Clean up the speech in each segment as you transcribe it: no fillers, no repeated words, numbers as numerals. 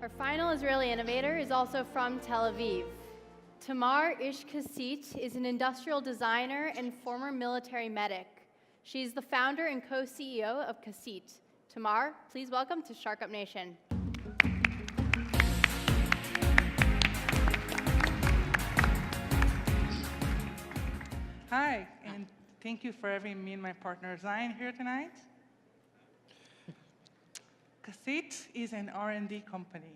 Our final Israeli innovator is also from Tel Aviv. Tamar Ish Cassit is an industrial designer and former military medic. She's the founder and co-CEO of Cassit. Tamar, please welcome to Shark Up Nation. Hi, and thank you for having me and my partner Zion here tonight. Cassit is an R&D company.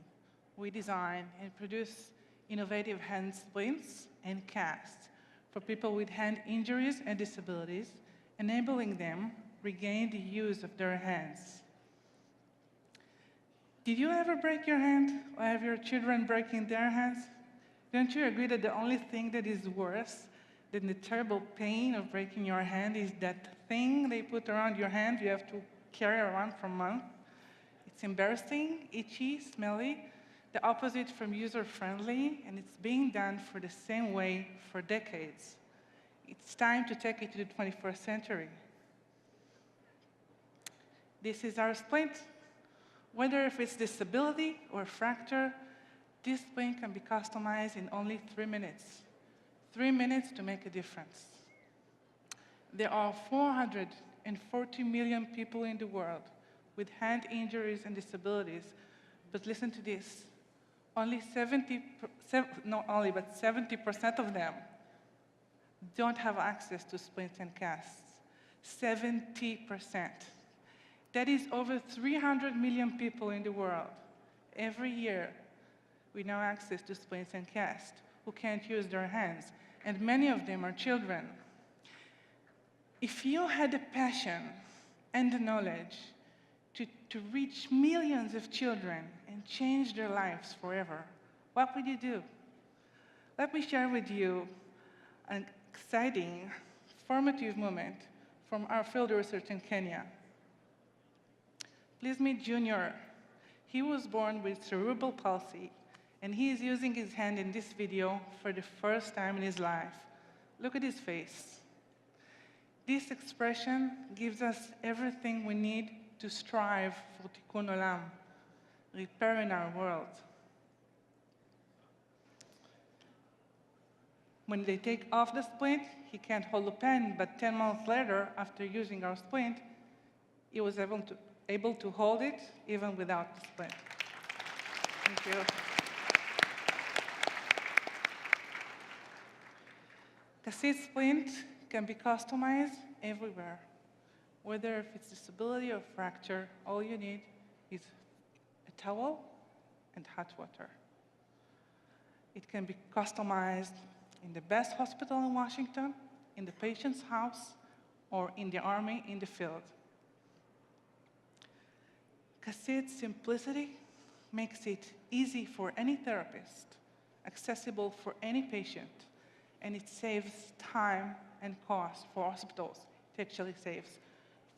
We design and produce innovative hand splints and casts for people with hand injuries and disabilities, enabling them regain the use of their hands. Did you ever break your hand or have your children breaking their hands? Don't you agree that the only thing that is worse than the terrible pain of breaking your hand is that thing they put around your hand you have to carry around for months? It's embarrassing, itchy, smelly, the opposite from user-friendly, and it's being done for the same way for decades. It's time to take it to the 21st century. This is our splint. Whether if it's disability or fracture, this splint can be customized in only 3 minutes. 3 minutes to make a difference. There are 440 million people in the world with hand injuries and disabilities, but listen to this. Only 70% of them don't have access to splints and casts. 70%. That is over 300 million people in the world. Every year, we know access to splints and casts who can't use their hands, and many of them are children. If you had the passion and the knowledge to reach millions of children and change their lives forever, what would you do? Let me share with you an exciting, formative moment from our field research in Kenya. Please meet Junior. He was born with cerebral palsy, and he is using his hand in this video for the first time in his life. Look at his face. This expression gives us everything we need to strive for tikkun olam, repairing our world. When they take off the splint, he can't hold a pen, but 10 months later, after using our splint, he was able to hold it even without the splint. Thank you. Cassit splint can be customized everywhere. Whether if it's disability or fracture, all you need is a towel and hot water. It can be customized in the best hospital in Washington, in the patient's house, or in the army in the field. Cassit's simplicity makes it easy for any therapist, accessible for any patient, and it saves time and cost for hospitals. It actually saves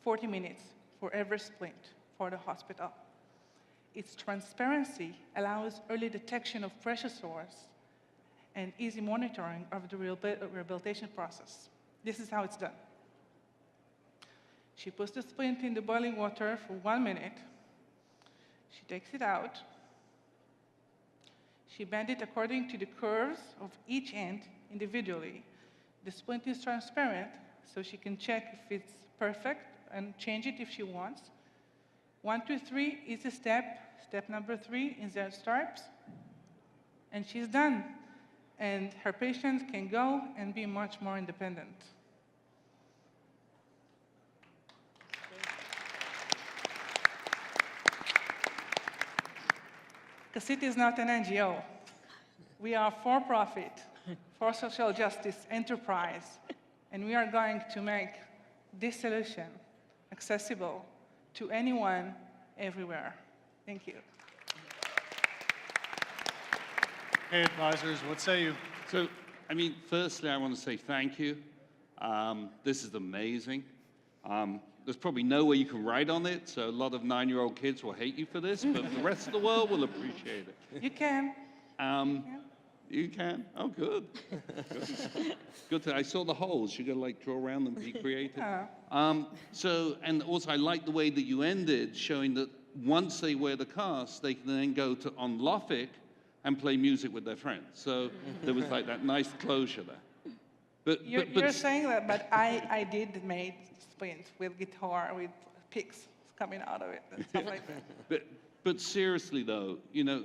40 minutes for every splint for the hospital. Its transparency allows early detection of pressure sores and easy monitoring of the rehabilitation process. This is how it's done. She puts the splint in the boiling water for 1 minute. She takes it out. She bends it according to the curves of each end individually. The splint is transparent, so she can check if it's perfect and change it if she wants. 1, 2, 3 is a step. Step number 3 is the stripes. And she's done. And her patients can go and be much more independent. Cassit is not an NGO. We are for-profit, for social justice enterprise, and we are going to make this solution accessible to anyone, everywhere. Thank you. Hey, advisors, what say you? So, firstly, I want to say thank you. This is amazing. There's probably no way you can write on it, so a lot of 9-year-old kids will hate you for this, but the rest of the world will appreciate it. You can. You can? Oh, good. Good. I saw the holes. You're going to draw around them, be creative. And also I like the way that you ended, showing that once they wear the cast, they can then go to on Lofik and play music with their friends. So there was like that nice closure there. You're saying that, but I did make splints with guitar, with picks coming out of it and stuff like that. But seriously though, you know,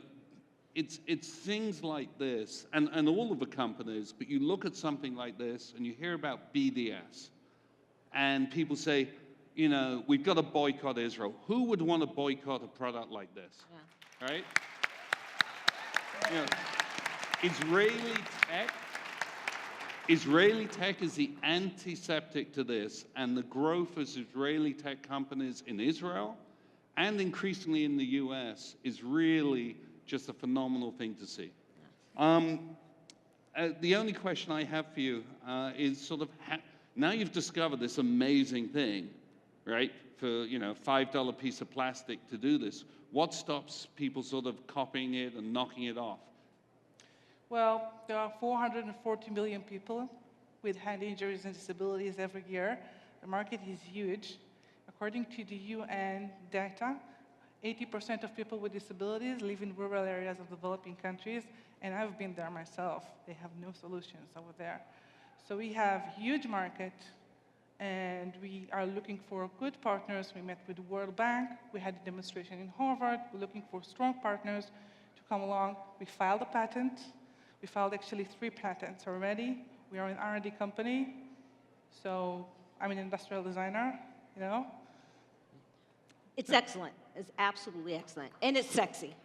it's things like this, and all of the companies, but you look at something like this and you hear about BDS, and people say, you know, we've got to boycott Israel. Who would want to boycott a product like this? Yeah. Right? You know, Israeli tech is the antiseptic to this, and the growth of Israeli tech companies in Israel and increasingly in the US is really just a phenomenal thing to see. The only question I have for you is sort of, now you've discovered this amazing thing, right? For, you know, $5 piece of plastic to do this. What stops people sort of copying it and knocking it off? Well, there are 440 million people with hand injuries and disabilities every year. The market is huge. According to the UN data, 80% of people with disabilities live in rural areas of developing countries, and I've been there myself. They have no solutions over there. So we have huge market, and we are looking for good partners. We met with the World Bank. We had a demonstration in Harvard. We're looking for strong partners to come along. We filed a patent. We filed actually 3 patents already. We are an R&D company. So I'm an industrial designer, you know. It's excellent. It's absolutely excellent. And it's sexy.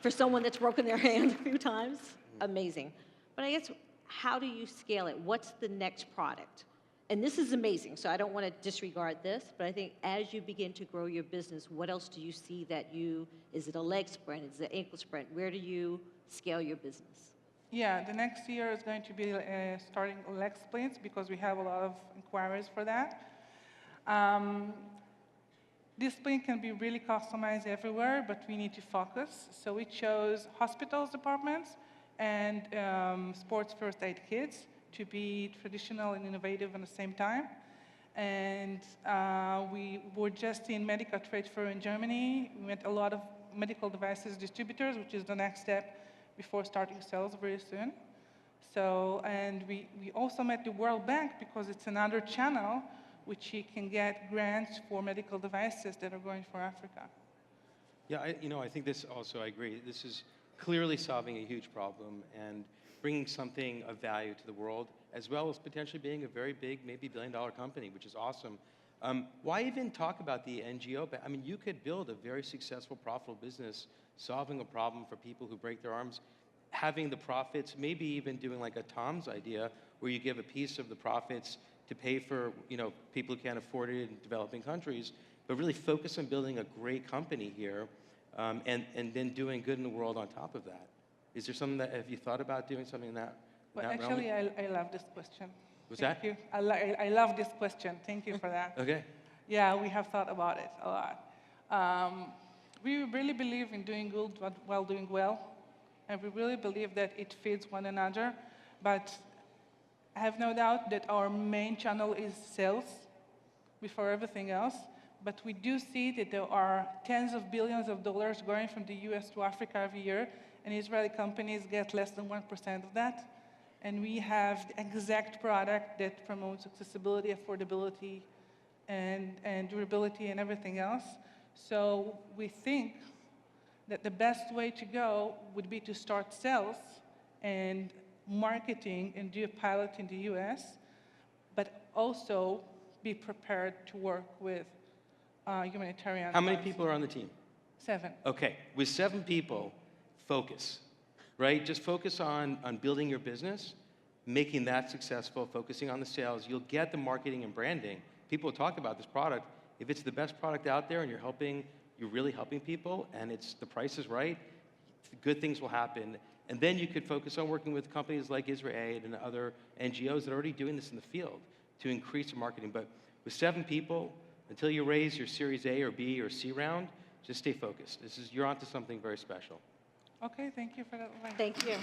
For someone that's broken their hand a few times, amazing. But I guess, how do you scale it? What's the next product? And this is amazing, so I don't want to disregard this, but I think as you begin to grow your business, what else do you see that is it a leg sprint, is it an ankle sprint? Where do you scale your business? Yeah, the next year is going to be starting leg splints because we have a lot of inquiries for that. This splint can be really customized everywhere, but we need to focus. So we chose hospitals departments and sports first aid kits to be traditional and innovative at the same time. And we were just in medical trade fair in Germany. We met a lot of medical devices distributors, which is the next step before starting sales very soon. So, and we also met the World Bank because it's another channel which you can get grants for medical devices that are going for Africa. Yeah, I think this also, I agree. This is clearly solving a huge problem and bringing something of value to the world, as well as potentially being a very big, maybe billion-dollar company, which is awesome. Why even talk about the NGO? I mean, you could build a very successful, profitable business solving a problem for people who break their arms, having the profits, maybe even doing like a Tom's idea, where you give a piece of the profits to pay for, people who can't afford it in developing countries, but really focus on building a great company here, and then doing good in the world on top of that. Is there something have you thought about doing something in that Well, realm? actually, I love this question. Was Thank that? you. I love this question. Thank you for that. Okay. Yeah, we have thought about it a lot. We really believe in doing good while doing well, and we really believe that it feeds one another, but I have no doubt that our main channel is sales before everything else, but we do see that there are tens of billions of dollars going from the US to Africa every year, and Israeli companies get less than 1% of that. And we have the exact product that promotes accessibility, affordability, and durability and everything else. So we think that the best way to go would be to start sales and marketing and do a pilot in the US, but also be prepared to work with humanitarian. How many people are on the team? 7. Okay, with 7 people, focus, right? Just focus on building your business, making that successful, focusing on the sales. You'll get the marketing and branding. People talk about this product. If it's the best product out there and you're really helping people, and the price is right, good things will happen. And then you could focus on working with companies like Israel and other NGOs that are already doing this in the field to increase your marketing. But with 7 people, until you raise your Series A or B or C round, just stay focused. You're onto something very special. Okay, thank you for that. Thank you.